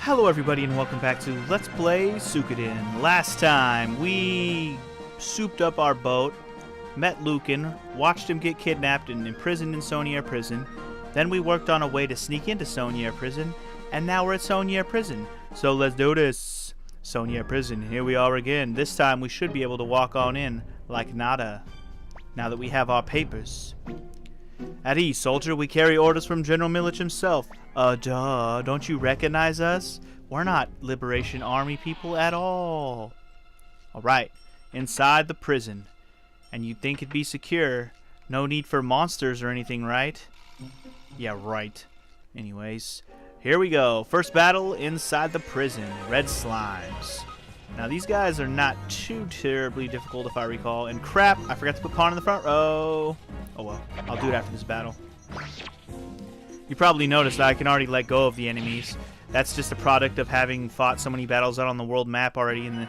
Hello everybody and welcome back to Let's Play Suikoden. Last time we souped up our boat, met Lucan, watched him get kidnapped and imprisoned in Sonier Prison. Then we worked on a way to sneak into Sonier Prison, and now we're at Sonier Prison. So let's do this. Sonier Prison, here we are again. This time we should be able to walk on in like nada, now that we have our papers. At ease, soldier, we carry orders from General Milich himself. Duh, don't you recognize us? We're not Liberation Army people at all. Alright, inside the prison. And you'd think it'd be secure. No need for monsters or anything, right? Yeah, right. Anyways, here we go. First battle inside the prison. Red Slimes. Now, these guys are not too terribly difficult if I recall. And crap, I forgot to put Pawn in the front row. Oh well, I'll do it after this battle. You probably noticed that I can already let go of the enemies. That's just a product of having fought so many battles out on the world map already and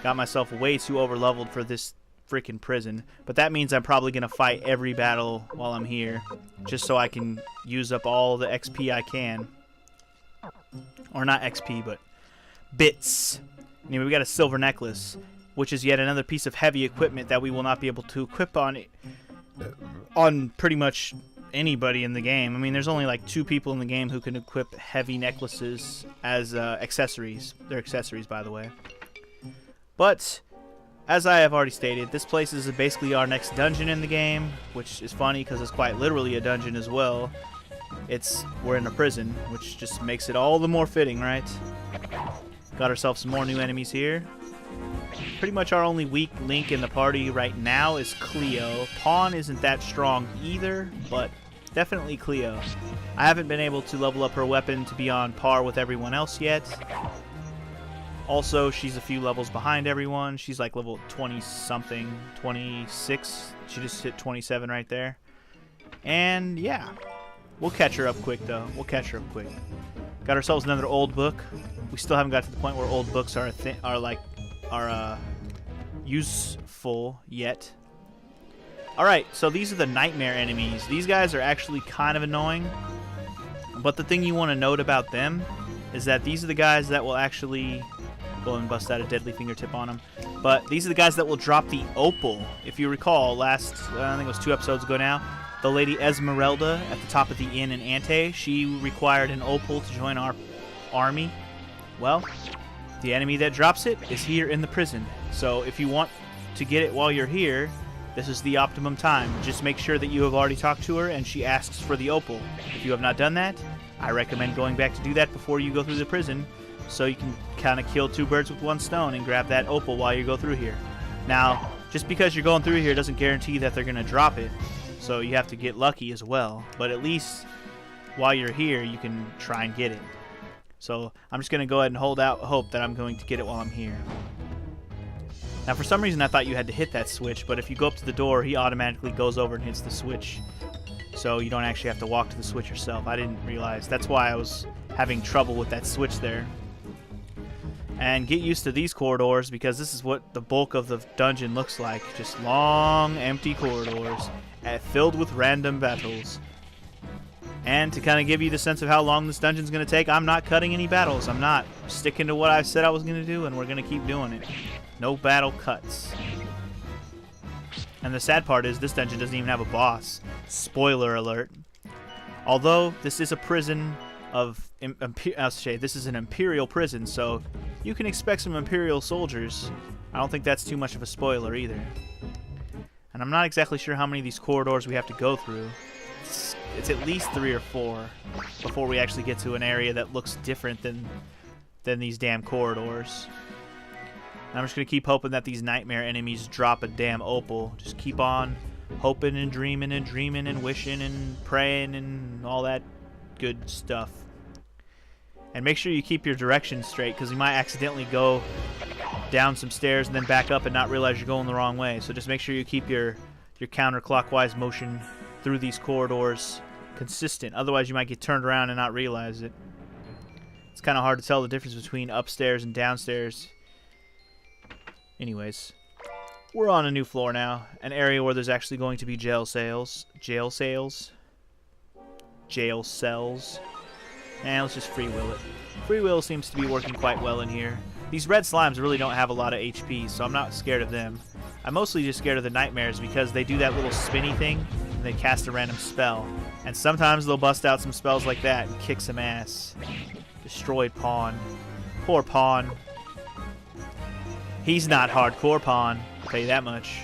got myself way too over-leveled for this freaking prison. But that means I'm probably going to fight every battle while I'm here, just so I can use up all the XP I can. Or not XP, but bits. Anyway, we got a silver necklace, which is yet another piece of heavy equipment that we will not be able to equip on pretty much anybody in the game. I mean, there's only like 2 people in the game who can equip heavy necklaces as accessories. They're accessories, by the way. But, as I have already stated, this place is basically our next dungeon in the game, which is funny because it's quite literally a dungeon as well. We're in a prison, which just makes it all the more fitting, right? Got ourselves some more new enemies here. Pretty much our only weak link in the party right now is Cleo. Pawn isn't that strong either, but definitely Cleo. I haven't been able to level up her weapon to be on par with everyone else yet. Also, she's a few levels behind everyone. She's like level 20-something, 26. She just hit 27 right there. And yeah, we'll catch her up quick though. We'll catch her up quick. Got ourselves another old book. We still haven't got to the point where old books are useful yet. Alright, so these are the nightmare enemies. These guys are actually kind of annoying, but the thing you want to note about them is that these are the guys that will actually go and bust out a deadly fingertip on them. But these are the guys that will drop the opal. If you recall, I think it was 2 episodes ago now, the lady Esmeralda at the top of the inn in Ante, she required an opal to join our army. Well, the enemy that drops it is here in the prison. So if you want to get it while you're here, this is the optimum time. Just make sure that you have already talked to her and she asks for the opal. If you have not done that, I recommend going back to do that before you go through the prison, so you can kind of kill 2 birds with 1 stone and grab that opal while you go through here. Now, just because you're going through here doesn't guarantee that they're going to drop it, so you have to get lucky as well. But at least while you're here, you can try and get it. So I'm just going to go ahead and hold out hope that I'm going to get it while I'm here. Now, for some reason, I thought you had to hit that switch, but if you go up to the door, he automatically goes over and hits the switch. So you don't actually have to walk to the switch yourself. I didn't realize. That's why I was having trouble with that switch there. And get used to these corridors, because this is what the bulk of the dungeon looks like. Just long, empty corridors filled with random battles. And to kind of give you the sense of how long this dungeon's going to take, I'm not cutting any battles. I'm not sticking to what I said I was going to do, and we're going to keep doing it. No battle cuts. And the sad part is this dungeon doesn't even have a boss. Spoiler alert. Although this is a prison of... this is an Imperial prison, so you can expect some Imperial soldiers. I don't think that's too much of a spoiler either. And I'm not exactly sure how many of these corridors we have to go through. It's at least 3 or 4 before we actually get to an area that looks different than these damn corridors. And I'm just going to keep hoping that these nightmare enemies drop a damn opal. Just keep on hoping and dreaming and wishing and praying and all that good stuff. And make sure you keep your directions straight, because you might accidentally go down some stairs and then back up and not realize you're going the wrong way. So just make sure you keep your counterclockwise motion through these corridors consistent. Otherwise, you might get turned around and not realize it. It's kind of hard to tell the difference between upstairs and downstairs. Anyways, we're on a new floor now. An area where there's actually going to be jail cells. And let's just free will it. Free will seems to be working quite well in here. These red slimes really don't have a lot of HP, so I'm not scared of them. I'm mostly just scared of the nightmares because they do that little spinny thing and they cast a random spell. And sometimes they'll bust out some spells like that and kick some ass. Destroyed Pawn. Poor Pawn. He's not hardcore Pawn, I'll tell you that much.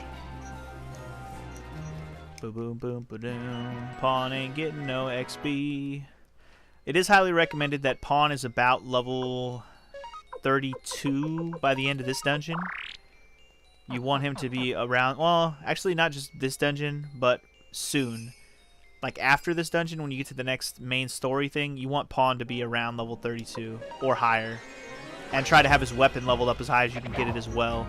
Boom, boom, boom, boom. Pawn ain't getting no XP. It is highly recommended that Pawn is about level 32 by the end of this dungeon. You want him to be around, well, actually not just this dungeon, but soon. Like after this dungeon, when you get to the next main story thing, you want Pawn to be around level 32 or higher. And try to have his weapon leveled up as high as you can get it as well.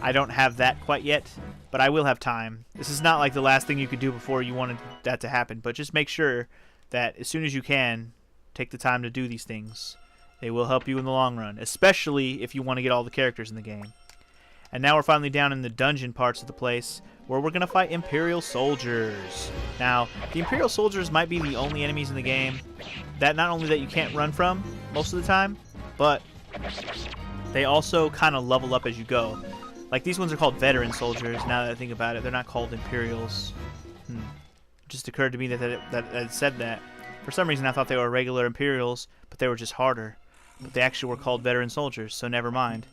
I don't have that quite yet, but I will have time. This is not like the last thing you could do before you wanted that to happen, but just make sure that as soon as you can, take the time to do these things. They will help you in the long run, especially if you want to get all the characters in the game. And now we're finally down in the dungeon parts of the place, where we're going to fight Imperial soldiers. Now, the Imperial soldiers might be the only enemies in the game that not only that you can't run from most of the time, but they also kind of level up as you go. Like, these ones are called veteran soldiers, now that I think about it. They're not called Imperials. It just occurred to me that it said that. For some reason, I thought they were regular Imperials, but they were just harder. But they actually were called veteran soldiers, so never mind.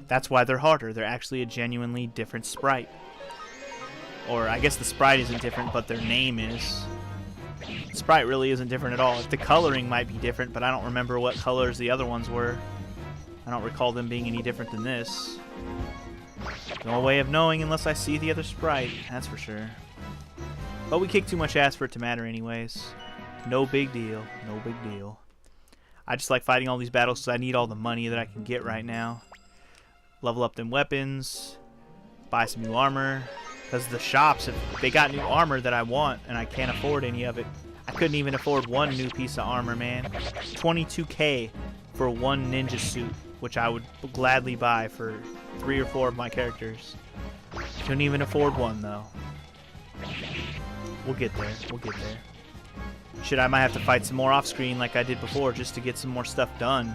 That's why they're harder. They're actually a genuinely different sprite. Or, I guess the sprite isn't different, but their name is. The sprite really isn't different at all. The coloring might be different, but I don't remember what colors the other ones were. I don't recall them being any different than this. No way of knowing unless I see the other sprite, that's for sure. But we kick too much ass for it to matter anyways. No big deal, no big deal. I just like fighting all these battles because I need all the money that I can get right now. Level up them weapons, buy some new armor. Because the shops, they got new armor that I want, and I can't afford any of it. I couldn't even afford one new piece of armor, man. 22K for one ninja suit, which I would gladly buy for 3 or 4 of my characters. Couldn't even afford one, though. We'll get there. We'll get there. Shit, I might have to fight some more off-screen like I did before just to get some more stuff done.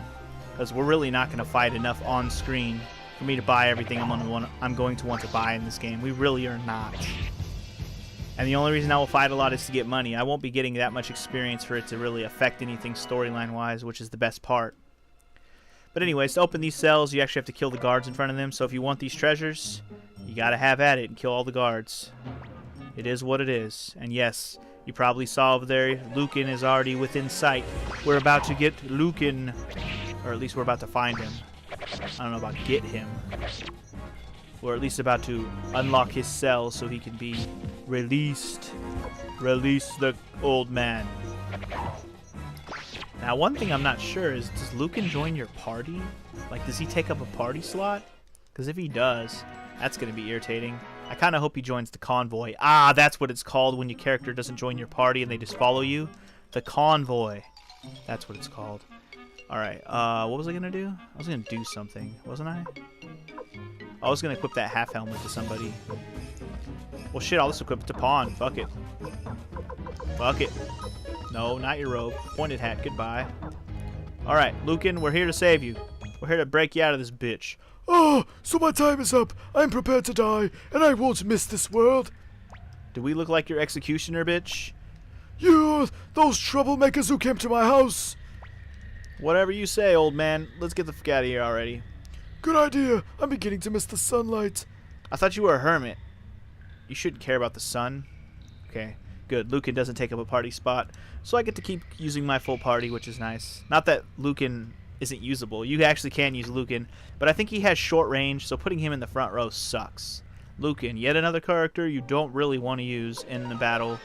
Because we're really not going to fight enough on-screen for me to buy everything I'm going to want to buy in this game. We really are not. And the only reason I will fight a lot is to get money. I won't be getting that much experience for it to really affect anything storyline-wise, which is the best part. But anyways, to open these cells, you actually have to kill the guards in front of them. So if you want these treasures, you gotta have at it and kill all the guards. It is what it is. And yes, you probably saw over there, Lucan is already within sight. We're about to get Lucan, or at least we're about to find him. I don't know about get him. We're at least about to unlock his cell so he can be released. Release the old man. Now, one thing I'm not sure is, does Lucan join your party? Like, does he take up a party slot? Because if he does, that's going to be irritating. I kind of hope he joins the convoy. Ah, that's what it's called when your character doesn't join your party and they just follow you. The convoy. That's what it's called. Alright, what was I going to do? I was going to do something, wasn't I? I was going to equip that half helmet to somebody. Well, shit, I'll just equip it to Pawn. Fuck it. Fuck it. No, not your robe. Pointed hat, goodbye. Alright, Lucan, we're here to save you. We're here to break you out of this bitch. Oh, so my time is up. I'm prepared to die, and I won't miss this world. Do we look like your executioner, bitch? You, those troublemakers who came to my house. Whatever you say, old man. Let's get the fuck out of here already. Good idea. I'm beginning to miss the sunlight. I thought you were a hermit. You shouldn't care about the sun. Okay, good. Lucan doesn't take up a party spot, so I get to keep using my full party, which is nice. Not that Lucan isn't usable. You actually can use Lucan, but I think he has short range, so putting him in the front row sucks. Lucan, yet another character you don't really want to use in the battle.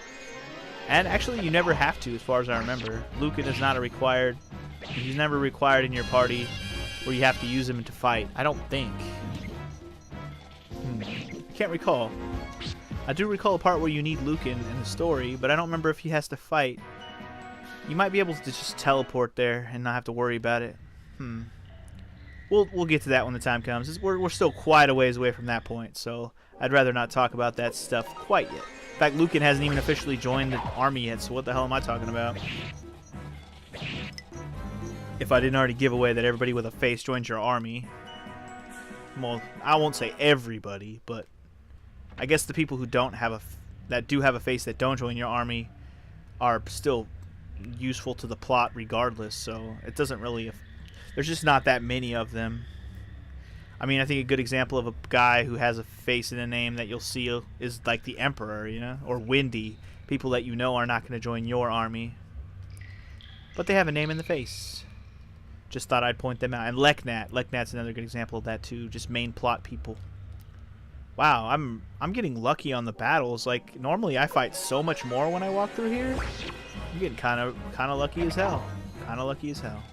And actually, you never have to, as far as I remember. Lucan is not a required... He's never required in your party where you have to use him to fight. I don't think. Can't recall. I do recall a part where you need Lucan in the story, but I don't remember if he has to fight. You might be able to just teleport there and not have to worry about it. We'll get to that when the time comes. We're still quite a ways away from that point, so I'd rather not talk about that stuff quite yet. In fact, Lucan hasn't even officially joined the army yet, so what the hell am I talking about? If I didn't already give away that everybody with a face joins your army. Well, I won't say everybody, but I guess the people who don't have that do have a face that don't join your army are still useful to the plot regardless, so it doesn't really... There's just not that many of them. I mean, I think a good example of a guy who has a face and a name that you'll see is like the Emperor, you know? Or Windy. People that you know are not going to join your army. But they have a name in the face. Just thought I'd point them out. And Leknat. Leknat's another good example of that too. Just main plot people. Wow, I'm getting lucky on the battles. Like, normally I fight so much more when I walk through here. I'm getting kind of lucky as hell. Kind of lucky as hell.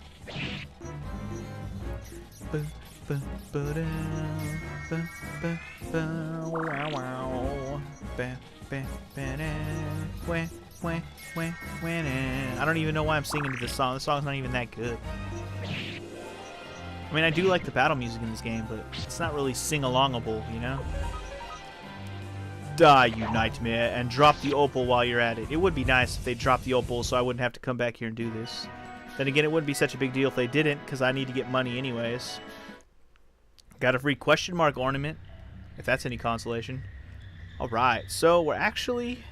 I don't even know why I'm singing to this song. The song's not even that good. I mean, I do like the battle music in this game, but it's not really sing-alongable, you know? Die, you nightmare, and drop the opal while you're at it. It would be nice if they dropped the opal so I wouldn't have to come back here and do this. Then again, it wouldn't be such a big deal if they didn't, because I need to get money anyways. Got a free question mark ornament, if that's any consolation. Alright, so we're actually...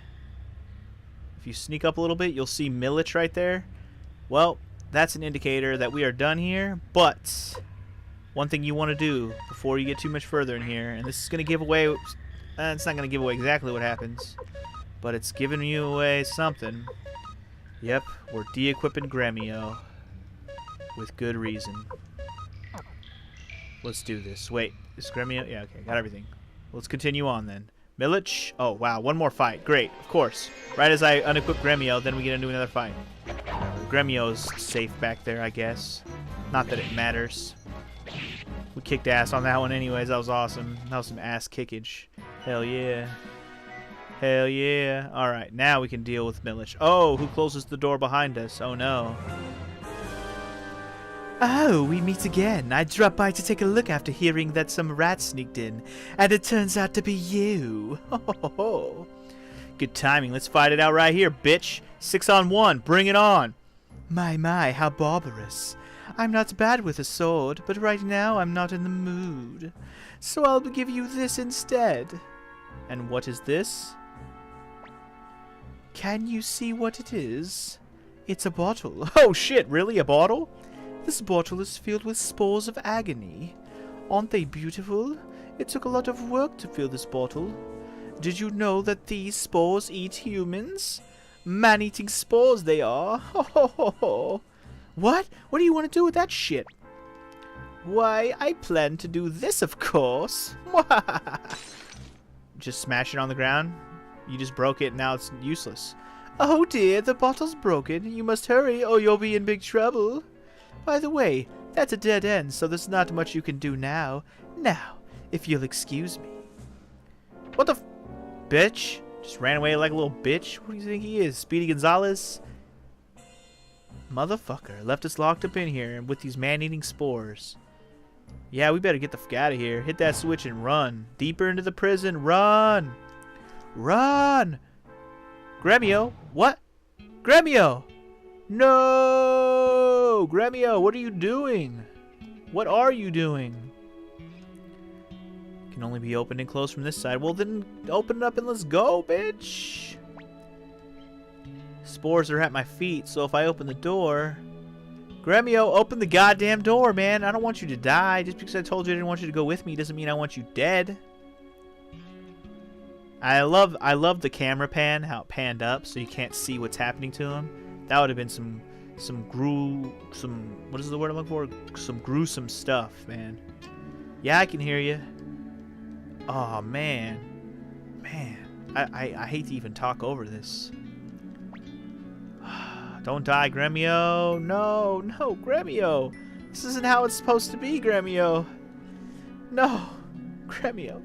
If you sneak up a little bit, you'll see Millich right there. Well, that's an indicator that we are done here, but one thing you want to do before you get too much further in here, and this is going to give away... it's not going to give away exactly what happens, but it's giving you away something. Yep, we're de-equipping Gremio. With good reason. Let's do this. Wait, is Gremio? Yeah, okay, got everything. Let's continue on then. Millich. Oh, wow, one more fight. Great, of course. Right as I unequip Gremio, then we get into another fight. Gremio's safe back there, I guess. Not that it matters. We kicked ass on that one anyways. That was awesome. That was some ass kickage. Hell yeah. Hell yeah. Alright, now we can deal with Millich. Oh, who closes the door behind us? Oh no. Oh, we meet again. I dropped by to take a look after hearing that some rat sneaked in, and it turns out to be you. Ho, ho, ho. Good timing. Let's fight it out right here, bitch. 6-on-1. Bring it on. My, how barbarous. I'm not bad with a sword, but right now I'm not in the mood. So I'll give you this instead. And what is this? Can you see what it is? It's a bottle. Oh shit, really? A bottle? This bottle is filled with spores of agony. Aren't they beautiful? It took a lot of work to fill this bottle. Did you know that these spores eat humans? Man-eating spores they are. Ho ho ho ho. What? What do you want to do with that shit? Why, I plan to do this, of course. Just smash it on the ground? You just broke it, now it's useless. Oh dear, the bottle's broken. You must hurry or you'll be in big trouble. By the way, that's a dead end, so there's not much you can do now. Now, if you'll excuse me. What the bitch? Just ran away like a little bitch? What do you think he is? Speedy Gonzalez? Motherfucker. Left us locked up in here with these man-eating spores. Yeah, we better get the fuck out of here. Hit that switch and run. Deeper into the prison. Run! Run! Gremio? What? Gremio! No! Gremio, what are you doing? What are you doing? Can only be opened and closed from this side. Well, then open it up and let's go, bitch. Spores are at my feet, so if I open the door... Gremio, open the goddamn door, man. I don't want you to die. Just because I told you I didn't want you to go with me doesn't mean I want you dead. I love the camera pan, how it panned up so you can't see what's happening to him. That would have been some what is the word I'm looking for? Some gruesome stuff, man. Yeah, I can hear you. Oh man. Man. I hate to even talk over this. Don't die, Gremio. No, no, Gremio. This isn't how it's supposed to be, Gremio. No, Gremio.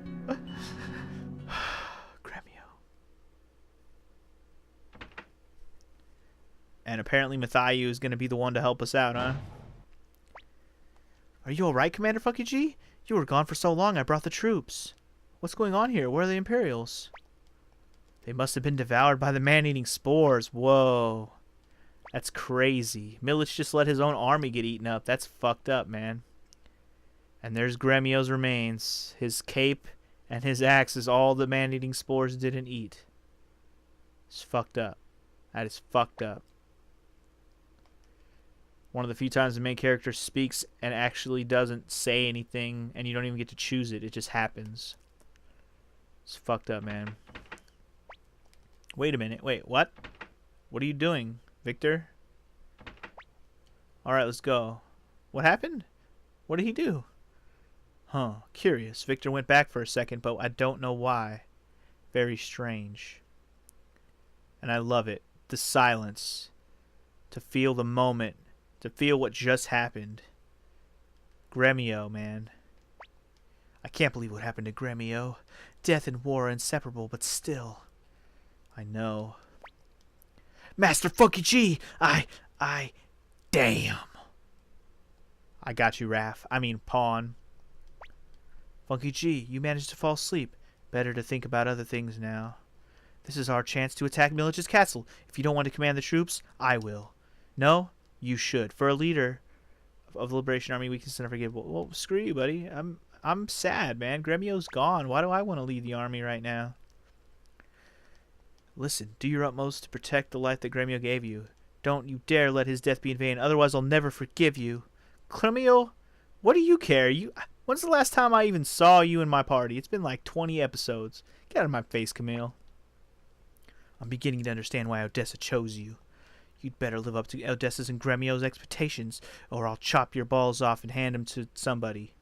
Gremio. And apparently Mathayu is going to be the one to help us out, huh? Are you alright, Commander Funky G? You were gone for so long, I brought the troops. What's going on here? Where are the Imperials? They must have been devoured by the man-eating spores. Whoa. That's crazy. Milich just let his own army get eaten up. That's fucked up, man. And there's Gremio's remains. His cape and his axe is all the man-eating spores didn't eat. It's fucked up. That is fucked up. One of the few times the main character speaks and actually doesn't say anything, and you don't even get to choose it. It just happens. It's fucked up, man. Wait a minute. Wait, what? What are you doing, Victor? Alright, let's go. What happened? What did he do? Huh, curious. Victor went back for a second, but I don't know why. Very strange. And I love it. The silence. To feel the moment. To feel what just happened. Gremio, man. I can't believe what happened to Gremio. Death and war are inseparable, but still. I know. Master Funky G! Damn. I got you, Raph. I mean, Pawn. Funky G, you managed to fall asleep. Better to think about other things now. This is our chance to attack Milich's castle. If you don't want to command the troops, I will. No? You should. For a leader of the Liberation Army, we can still forgive. Well, screw you, buddy. I'm sad, man. Gremio's gone. Why do I want to lead the army right now? Listen, do your utmost to protect the life that Gremio gave you. Don't you dare let his death be in vain, otherwise I'll never forgive you. Gremio, what do you care? When's the last time I even saw you in my party? It's been like 20 episodes. Get out of my face, Camille. I'm beginning to understand why Odessa chose you. You'd better live up to Odessa's and Gremio's expectations, or I'll chop your balls off and hand them to somebody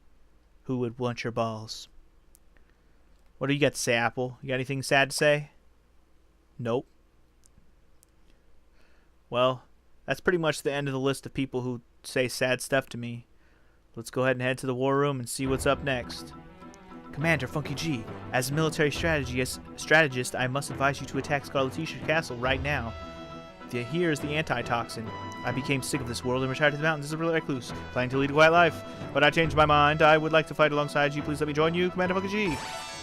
who would want your balls. What do you got to say, Apple? You got anything sad to say? Nope. Well, that's pretty much the end of the list of people who say sad stuff to me. Let's go ahead and head to the war room and see what's up next. Commander Funky G, as a military strategist, I must advise you to attack Scarlatisha Castle right now. Here is the antitoxin. I became sick of this world and retired to the mountains as a recluse, planning to lead a quiet life. But I changed my mind. I would like to fight alongside you. Please let me join you, Commander Funky G.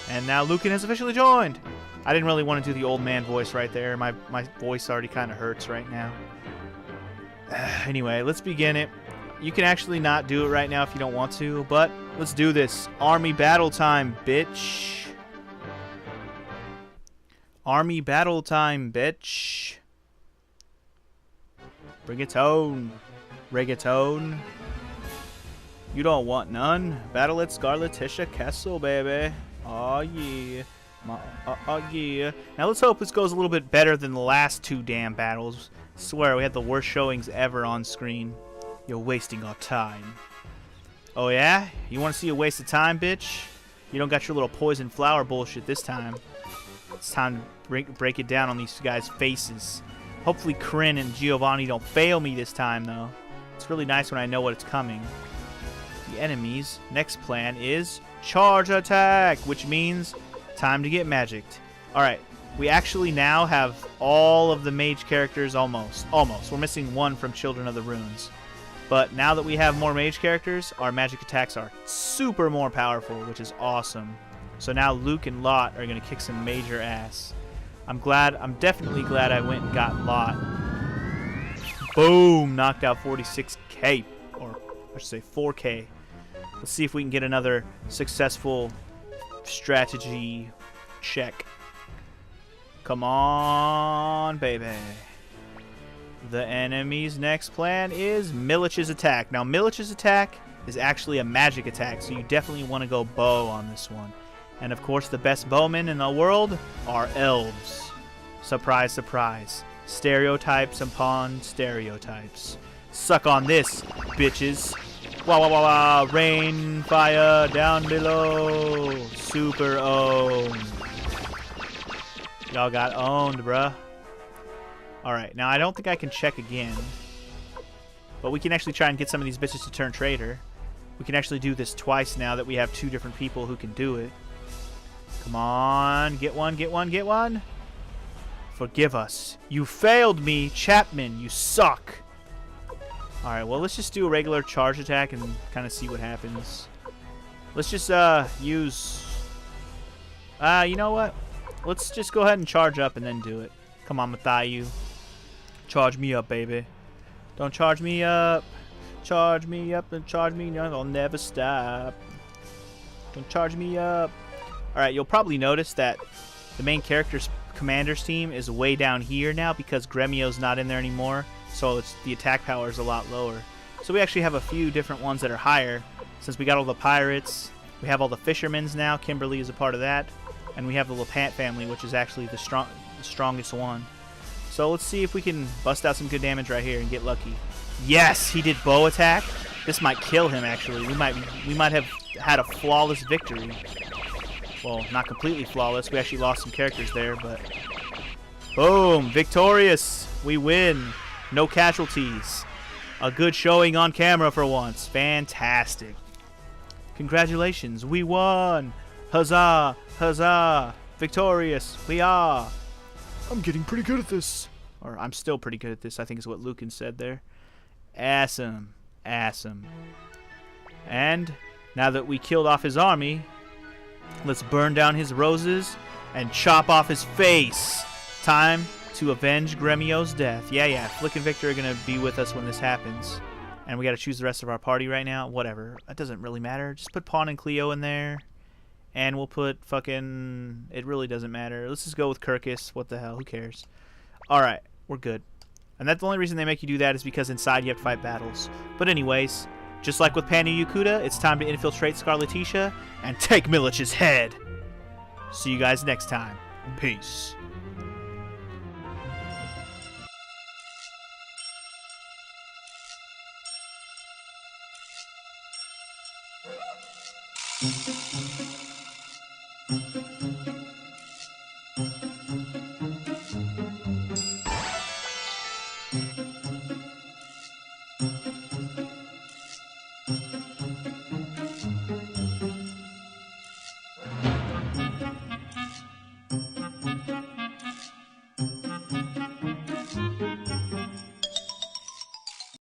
And now Lucan has officially joined. I didn't really want to do the old man voice right there. My voice already kind of hurts right now. Anyway, let's begin it. You can actually not do it right now if you don't want to, but let's do this. Army battle time, bitch. Army battle time, bitch. Reggaeton. Reggaeton. You don't want none. Battle at Scarlatisha Castle, baby. Oh yeah. Oh yeah. Now let's hope this goes a little bit better than the last two damn battles. I swear we had the worst showings ever on screen. You're wasting our time. Oh yeah? You want to see a waste of time, bitch? You don't got your little poison flower bullshit this time. It's time to break it down on these guys' faces. Hopefully Corinne and Giovanni don't fail me this time, though. It's really nice when I know what's coming. The enemy's next plan is charge attack, which means time to get magicked. Alright, we actually now have all of the mage characters almost. Almost. We're missing one from Children of the Runes. But now that we have more mage characters, our magic attacks are super more powerful, which is awesome. So now Luke and Lot are going to kick some major ass. I'm definitely glad I went and got Lot. Boom! Knocked out 46k, or I should say 4k. Let's see if we can get another successful strategy check. Come on, baby. The enemy's next plan is Milich's attack. Now, Milich's attack is actually a magic attack, so you definitely want to go bow on this one. And, of course, the best bowmen in the world are elves. Surprise, surprise. Stereotypes upon stereotypes. Suck on this, bitches. Wah, wah, wah, wah. Rain, fire, down below. Super owned. Y'all got owned, bruh. Alright, now I don't think I can check again. But we can actually try and get some of these bitches to turn traitor. We can actually do this twice now that we have two different people who can do it. Come on, get one, get one, get one. Forgive us. You failed me, Chapman, you suck. Alright, well, let's just do a regular charge attack and kind of see what happens. Let's just use... you know what? Let's just go ahead and charge up and then do it. Come on, Mathayu. Charge me up, baby. Don't charge me up. Charge me up and charge me down. I'll never stop. Don't charge me up. Alright, you'll probably notice that the main character's commander's team is way down here now because Gremio's not in there anymore. So the attack power is a lot lower. So we actually have a few different ones that are higher. Since we got all the pirates, we have all the fishermen's now. Kimberly is a part of that. And we have the LePant family, which is actually the strongest one. So let's see if we can bust out some good damage right here and get lucky. Yes, he did bow attack. This might kill him, actually. We might have had a flawless victory. Well, not completely flawless. We actually lost some characters there, but... Boom! Victorious! We win! No casualties. A good showing on camera for once. Fantastic. Congratulations, we won! Huzzah! Huzzah! Victorious! We are! I'm getting pretty good at this. Or I'm still pretty good at this, I think is what Lucan said there. Awesome. Awesome. And now that we killed off his army, let's burn down his roses and chop off his face. Time to avenge Gremio's death. Yeah, Flick and Victor are going to be with us when this happens. And we got to choose the rest of our party right now. Whatever. That doesn't really matter. Just put Pawn and Cleo in there. And we'll put fucking... It really doesn't matter. Let's just go with Kirkus. What the hell? Who cares? Alright. We're good. And that's the only reason they make you do that is because inside you have to fight battles. But anyways, just like with Panu Yakuta, it's time to infiltrate Scarlatisha and take Milich's head. See you guys next time. Peace. Thank you.